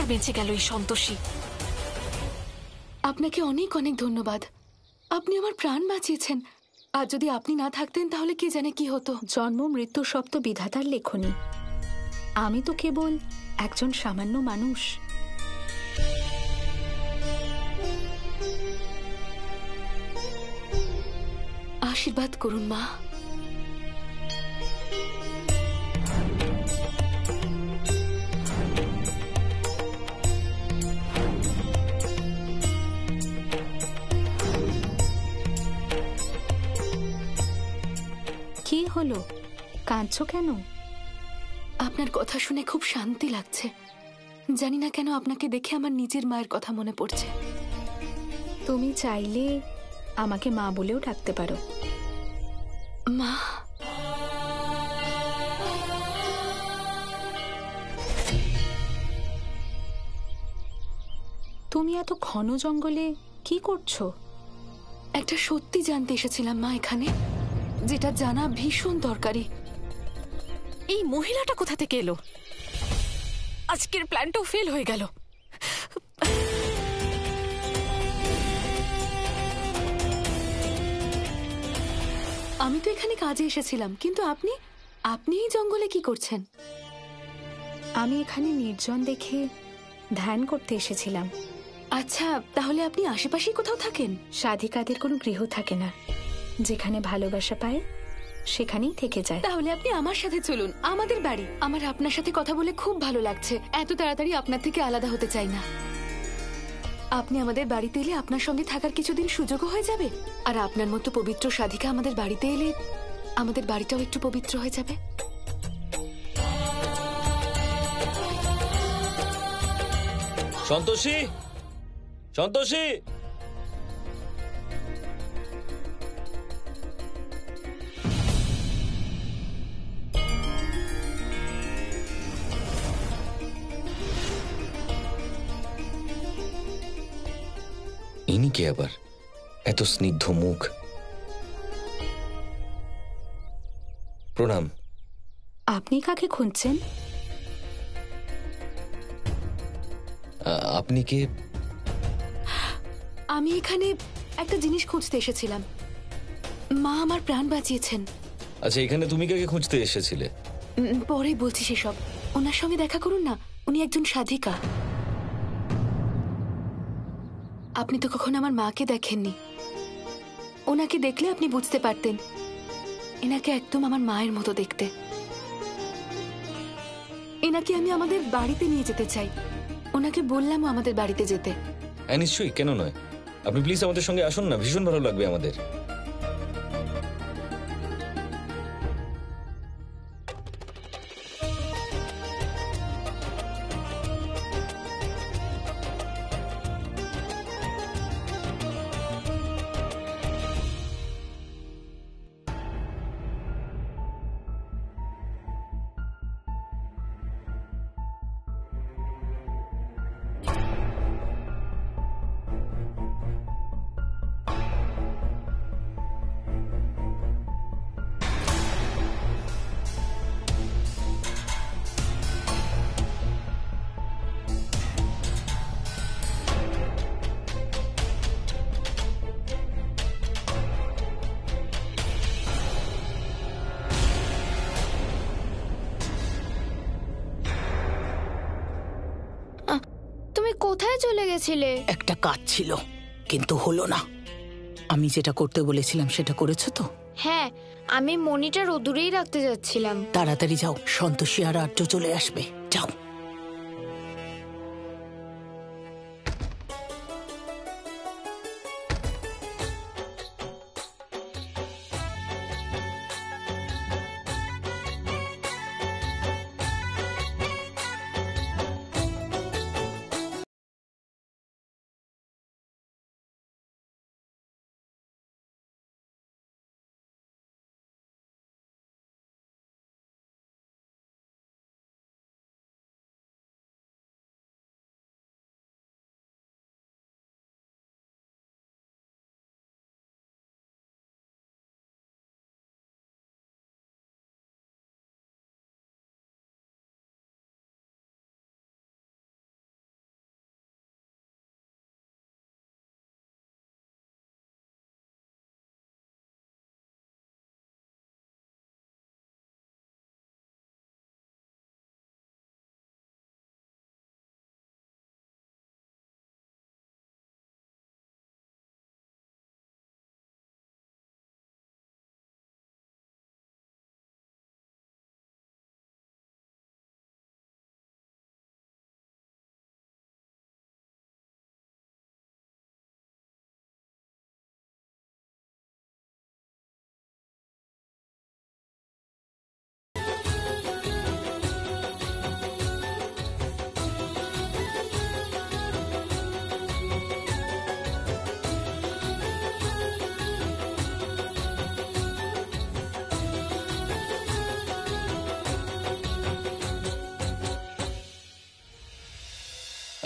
আবার বেঁচে গেল এই সন্তোষী। আপনাকে অনেক অনেক ধন্যবাদ। আপনি আমার প্রাণ বাঁচিয়েছেন। আর যদি আপনি না থাকতেন তাহলে কে জানে কি হতো। জন্ম মৃত্যু সব তো বিধাতার লেখনী। আমি তো কেবল একজন সামান্য মানুষ। আশীর্বাদ করুন মা। কি হলো, কাঁদছো কেন? আপনার কথা শুনে খুব শান্তি লাগছে। জানি না কেন আপনাকে দেখে আমার নিজের মায়ের কথা মনে পড়ছে। তুমি চাইলে আমাকে মা বলেও ডাকতে পারো। মা, তুমি এত ঘন জঙ্গলে কি করছো? একটা সত্যি জানতে এসেছিলাম মা এখানে, যেটা জানা ভীষণ দরকারি। এই মহিলাটা কোথা থেকে এলো? আজকের প্ল্যানটাও ফেল হয়ে গেল। আমি তো এখানে কাজে এসেছিলাম, কিন্তু আপনি আপনি এই জঙ্গলে কি করছেন? আমি এখানে নির্জন দেখে ধ্যান করতে এসেছিলাম। আচ্ছা, তাহলে আপনি আশেপাশেই কোথাও থাকেন? সাধিকাদের কোনো গৃহ থাকে না, যেখানে ভালোবাসা পায় সেখানেই থেকে যায়। তাহলে আপনি আমার সাথে চলুন, আমাদের বাড়ি। আমার আপনার সাথে কথা বলে খুব ভালো লাগছে। এত তাড়াতাড়ি আপনার থেকে আলাদা হতে চাই না। আপনি আমাদের বাড়িতে এলে আপনার সঙ্গে থাকার কিছুদিন সুযোগও হয়ে যাবে। আর আপনার মতো পবিত্র সাধিকা আমাদের বাড়িতে এলে আমাদের বাড়িটাও একটু পবিত্র হয়ে যাবে। সন্তোষী, সন্তোষী, ইনি কে আবার? এত স্নিগ্ধ মুখ। প্রণাম। আপনি কাকে খুঁজছেন? আপনি কে? আমি এখানে একটা জিনিস খুঁজতে এসেছিলাম। মা আমার প্রাণ বাঁচিয়েছেন। আচ্ছা, এখানে তুমি কাকে খুঁজতে এসেছিলে? পরে বলছি সেসব। ওনার সঙ্গে দেখা করুন না, উনি একজন সাধিকা। আপনি তো কখনো আমার মাকে দেখেননি। ওনাকে দেখলে আপনি বুঝতে পারতেন। এনাকে একদম আমার মায়ের মতো দেখতে। এনাকে আমি আমাদের বাড়িতে নিয়ে যেতে চাই। ওনাকে বললাম আমাদের বাড়িতে যেতে। হ্যাঁ, নিশ্চয়ই, কেন নয়। আপনি প্লিজ আমাদের সঙ্গে আসুন না, ভীষণ ভালো লাগবে আমাদের। তুমি কোথায় চলে গেছিলে? একটা কাজ ছিল, কিন্তু হলো না। আমি যেটা করতে বলেছিলাম সেটা করেছো তো? হ্যাঁ, আমি মনিটর দূরেই রাখতে যাচ্ছিলাম। তাড়াতাড়ি যাও, সন্তোষী আর আর্য চলে আসবে। যাও।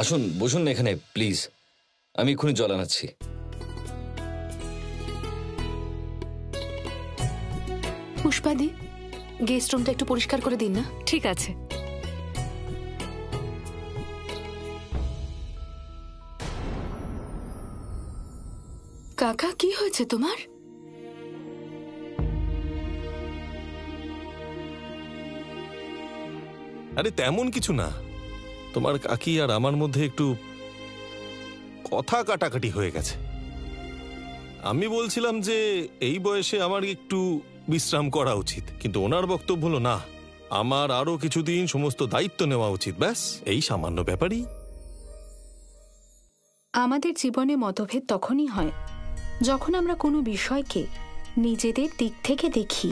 আসুন, বসুন না এখানে প্লিজ। আমি এক্ষুনি জল আনাচ্ছি। পুষ্পাদি, গেস্ট রুমটা একটু পরিষ্কার করে দিন না। ঠিক আছে। কাকা, কি হয়েছে তোমার? আরে তেমন কিছু না, তোমার কাকি আর আমার মধ্যে একটু কথা কাটাকাটি হয়ে গেছে। আমি বলছিলাম যে এই বয়সে আমার একটু বিশ্রাম করা উচিত, কিন্তু ওনার বক্তব্য হলো না, আমার আরো কিছুদিন সমস্ত দায়িত্ব নেওয়া উচিত। ব্যাস এই সামান্য ব্যাপারই। আমাদের জীবনে মতভেদ তখনই হয় যখন আমরা কোনো বিষয়কে নিজেদের দিক থেকে দেখি।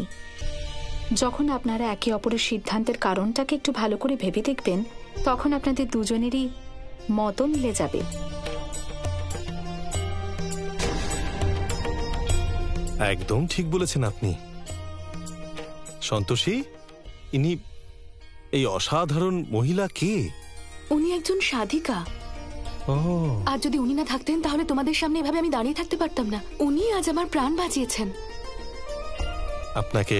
যখন আপনারা একে অপরের সিদ্ধান্তের কারণটাকে একটু ভালো করে ভেবে দেখবেন, তখন আপনাদের দুজনেরই মত মিলে যাবে। একদম ঠিক বলেছেন আপনি। সন্তোষী, ইনি এই অসাধারণ মহিলা কে? উনি একজন সাধিকা। ও, আর যদি উনি না থাকতেন তাহলে তোমাদের সামনে এভাবে আমি দাঁড়িয়ে থাকতে পারতাম না। উনি আজ আমার প্রাণ বাঁচিয়েছেন। আপনাকে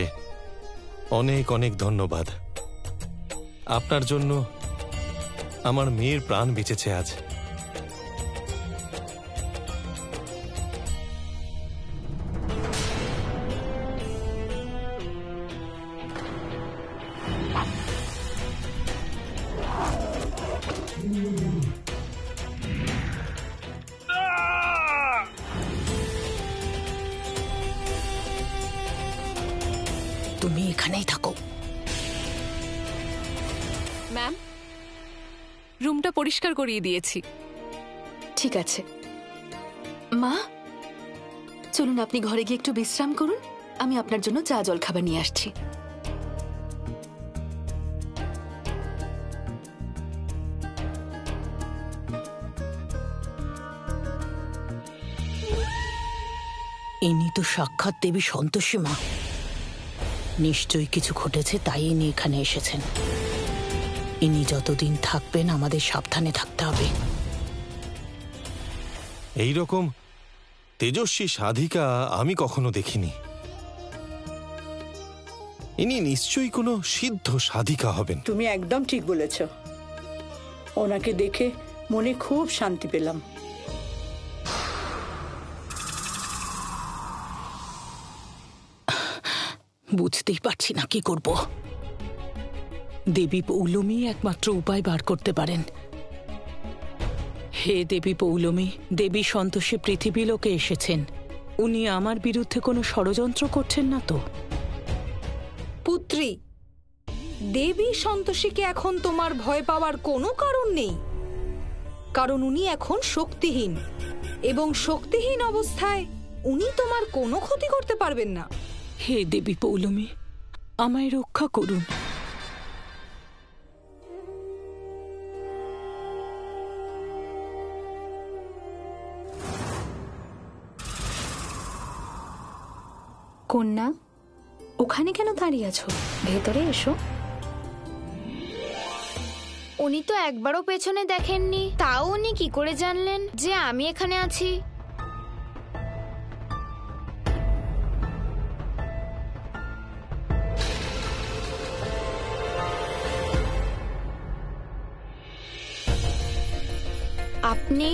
অনেক অনেক ধন্যবাদ। আপনার জন্য আমার মেয়ের প্রাণ বেঁচেছে আজ। তুমি এখানেই থাকো। ম্যাম, রুমটা পরিষ্কার করিয়ে দিয়েছি। ঠিক আছে মা, চলুন আপনি ঘরে গিয়ে একটু বিশ্রাম করুন। আমি আপনার জন্য চা জল খাবার নিয়ে আসছি। ইনি তো সাক্ষাৎ দেবী সন্তোষী মা। নিশ্চয়ই কিছু ঘটেছে, তাই ইনি এখানে এসেছেন। ইনি যতদিন থাকবেন আমাদের সাবধানে থাকতে হবে। এই রকম তেজস্বী সাধিকা আমি কখনো দেখিনি। ইনি নিশ্চয়ই কোনো সিদ্ধ সাধিকা হবেন। তুমি একদম ঠিক বলেছ। ওনাকে দেখে মনে খুব শান্তি পেলাম। বুঝতেই পারছি না কি করব। দেবী পৌলমী একমাত্র উপায় বার করতে পারেন। হে দেবী পৌলমী, দেবী সন্তোষী পৃথিবী লোকে এসেছেন। উনি আমার বিরুদ্ধে কোনো ষড়যন্ত্র করছেন না তো? পুত্রী, দেবী সন্তোষীকে এখন তোমার ভয় পাওয়ার কোনো কারণ নেই, কারণ উনি এখন শক্তিহীন, এবং শক্তিহীন অবস্থায় উনি তোমার কোনো ক্ষতি করতে পারবেন না। হে দেবী পৌলমী, আমায় রক্ষা করুন। কন্যা, ওখানে কেন দাঁড়িয়ে আছো? ভেতরে এসো। উনি তো একবারও পেছনে দেখেননি, তাও উনি কি করে জানলেন যে আমি এখানে আছি? আপনি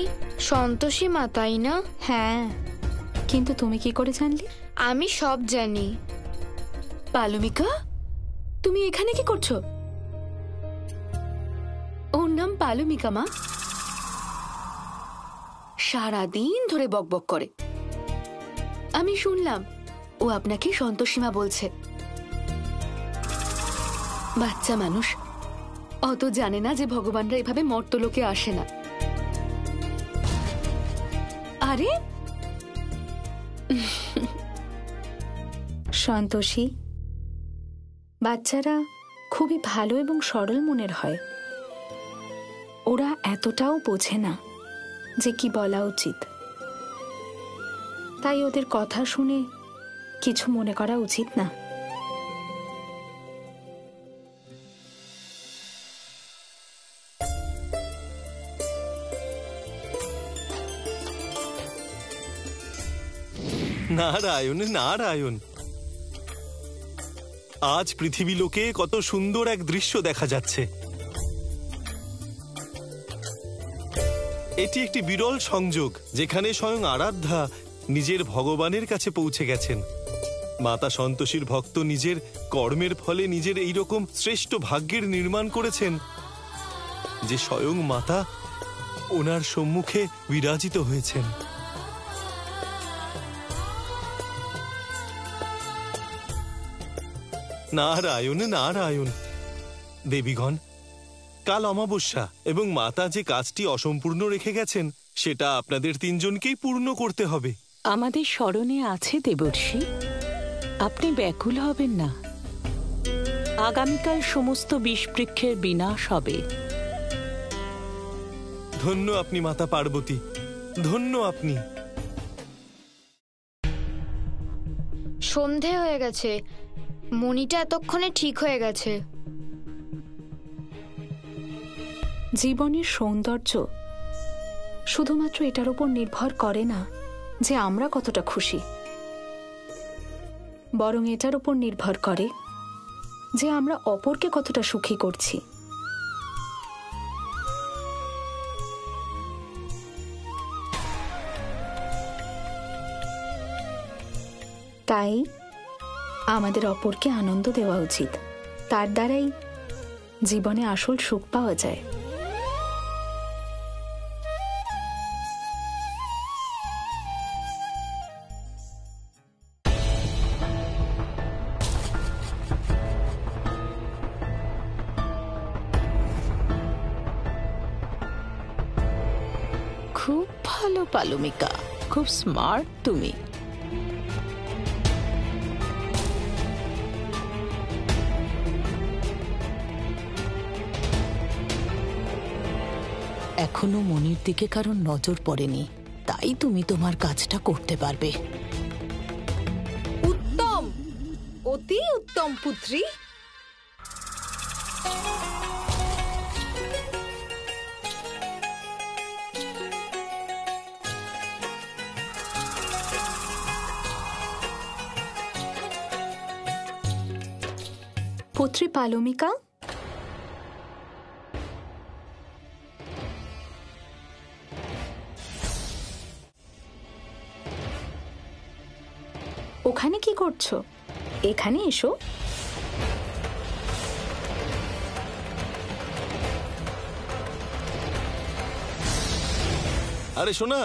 সন্তোষী মা, তাই না? হ্যাঁ, কিন্তু তুমি কি করে জানলে? আমি সব জানি। পালমিকা, তুমি এখানে কি করছো? ওর নাম পালমিকা মা। সারাদিন ধরে বকবক করে। আমি শুনলাম ও আপনাকে সন্তোষীমা বলছে। বাচ্চা মানুষ অত জানে না যে ভগবানরা এভাবে মর্তলোকে আসে না। আরে সন্তোষী, বাচ্চারা খুবই ভালো এবং সরল মনের হয়। ওরা এতটাও বোঝে না যে কি বলা উচিত, তাই ওদের কথা শুনে কিছু মনে করা উচিত না। নারায়ণ নারায়ণ। আজ পৃথিবী লোকে কত সুন্দর এক দৃশ্য দেখা যাচ্ছে। এটি একটি বিরল সংযোগ, যেখানে স্বয়ং আরাধ্যা নিজের ভগবানের কাছে পৌঁছে গেছেন। মাতা সন্তোষীর ভক্ত নিজের কর্মের ফলে নিজের এইরকম শ্রেষ্ঠ ভাগ্যের নির্মাণ করেছেন যে স্বয়ং মাতা ওনার সম্মুখে বিরাজিত হয়েছেন। নারায়ণ নারায়ণ। দেবীগণ, কাল অমাবস্যা এবং মাতা যে কাজটি অসম্পূর্ণ রেখে গেছেন সেটা আপনাদের তিনজনকেই পূর্ণ করতে হবে। আমাদের স্মরণে আছে দেবর্ষি, আপনি ব্যাকুল হবেন না। আগামীকাল সমস্ত বিষবৃক্ষের বিনাশ হবে। ধন্য আপনি মাতা পার্বতী, ধন্য আপনি। সন্ধে হয়ে গেছে, মণিটা এতক্ষণে ঠিক হয়ে গেছে। জীবনের সৌন্দর্য শুধুমাত্র এটার উপর নির্ভর করে না যে আমরা কতটা খুশি, বরং এটার উপর নির্ভর করে যে আমরা অপরকে কতটা সুখী করছি। তাই আমাদের অপরকে আনন্দ দেওয়া উচিত। তার দ্বারাই জীবনে আসল সুখ পাওয়া যায়। খুব ভালো পালমিকা, খুব স্মার্ট তুমি। এখনো মনির দিকে কারোর নজর পড়েনি, তাই তুমি তোমার কাজটা করতে পারবে। উত্তম, অতি উত্তম পুত্রী। পুত্রী পালমিকা, ওখানে কি করছো? এখানে এসো। আরে শোনা,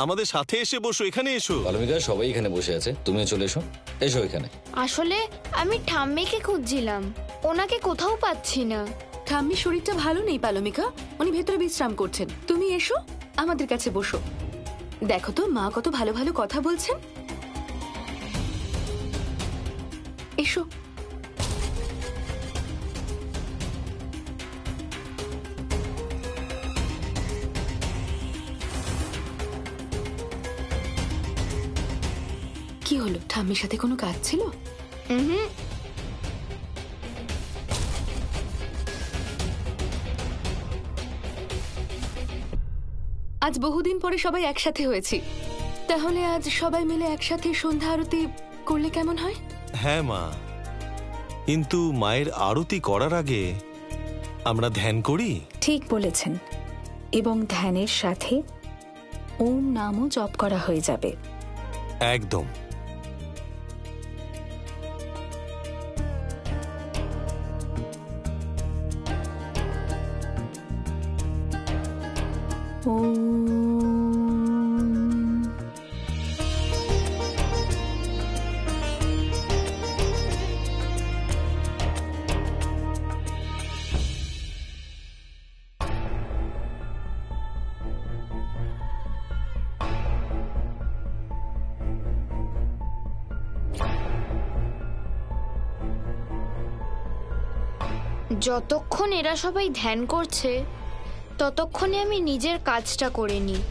আমাদের সাথে এসে বসো, এখানে এসো। পালমিকা, সবাই এখানে বসে আছে, তুমিও চলে এসো। এসো এখানে। আসলে আমি ঠাম্মিকে খুঁজছিলাম, ওনাকে কোথাও পাচ্ছি না। ঠাম্মির শরীরটা ভালো নেই পালমিকা, উনি ভেতরে বিশ্রাম করছেন। তুমি এসো, আমাদের কাছে বসো। দেখো তো মা কত ভালো ভালো কথা বলছেন। এসো। কি হলো, ঠাম্মির সাথে কোনো কাজ ছিল? আজ বহুদিন পরে সবাই একসাথে হয়েছি, তাহলে আজ সবাই মিলে একসাথে সন্ধ্যা আরতি করলে কেমন হয়? হ্যাঁ মা, কিন্তু মায়ের আরতি করার আগে আমরা ধ্যান করি। ঠিক বলেছেন, এবং ধ্যানের সাথে ওম নামও জপ করা হয়ে যাবে। একদম। যতক্ষণ এরা সবাই ধ্যান করছে ততক্ষণে আমি নিজের কাজটা করে নিই।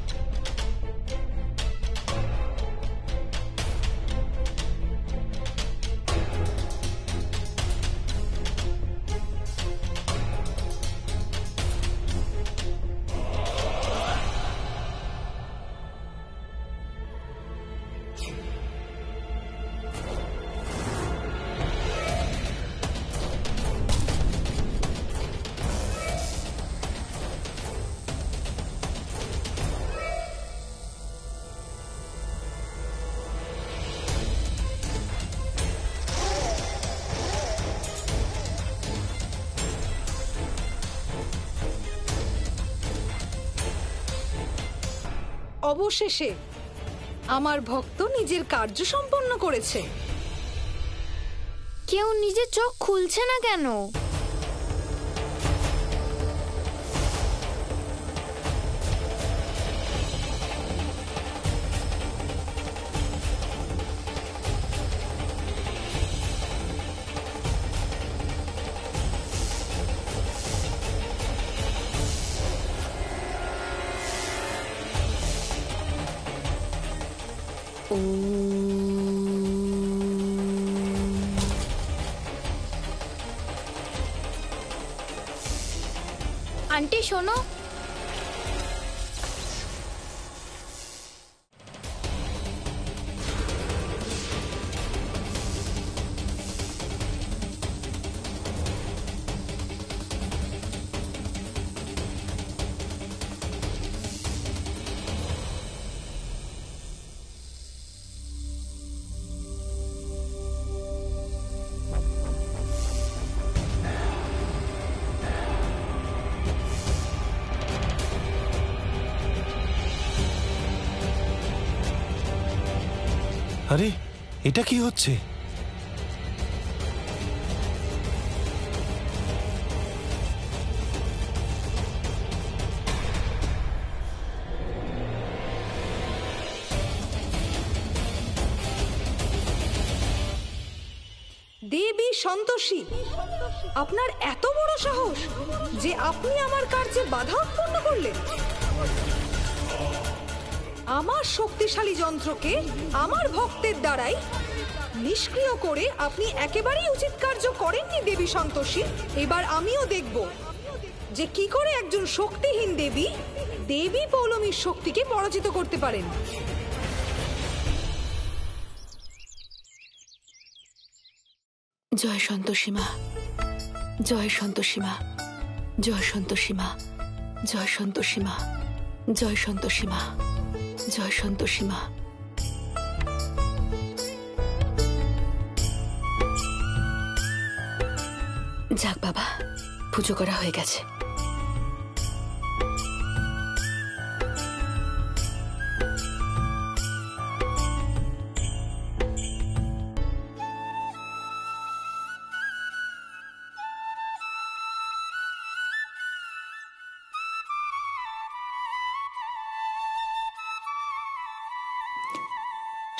অবশেষে আমার ভক্ত নিজের কার্য সম্পন্ন করেছে। কেউ নিজের চোখ খুলছে না কেন? আন্টি শোনো, আরে এটা কি হচ্ছে? দেবী সন্তোষী, আপনার এত বড় সাহস যে আপনি আমার কার্যে বাধা উৎপন্ন করলেন। আমার শক্তিশালী যন্ত্রকে আমার ভক্তের দ্বারাই নিষ্ক্রিয় করে আপনি একেবারেই উচিত কার্য করেননি দেবী সন্তোষী। এবার আমিও দেখব যে কি করে একজন শক্তিহীন দেবী দেবী পৌলমীর শক্তিকে পরাজিত করতে পারেন। জয় সন্তোষী মা, জয় সন্তোষী মা, জয় সন্তোষী মা, জয় সন্তোষী মা, জয় সন্তোষী মা, জয় সন্তোষী মা। যাক বাবা, পুজো করা হয়ে গেছে।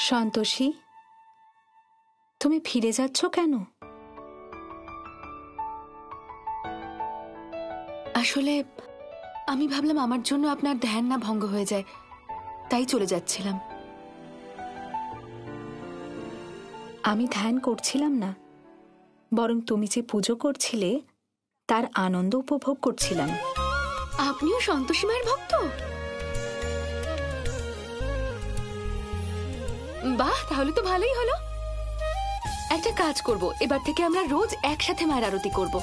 সন্তোষী, তুমি ফিরে যাচ্ছ কেন? আসলে আমি ভাবলাম আমার জন্য আপনার ধ্যান না ভঙ্গ হয়ে যায়, তাই চলে যাচ্ছিলাম। আমি ধ্যান করছিলাম না, বরং তুমি যে পুজো করছিলে তার আনন্দ উপভোগ করছিলাম। আপনিও সন্তোষী মায়ের ভক্ত? বাহ, তাহলে তো ভালোই হলো। একটা কাজ করব, এবার থেকে আমরা রোজ একসাথে মায়ের আরতি করব।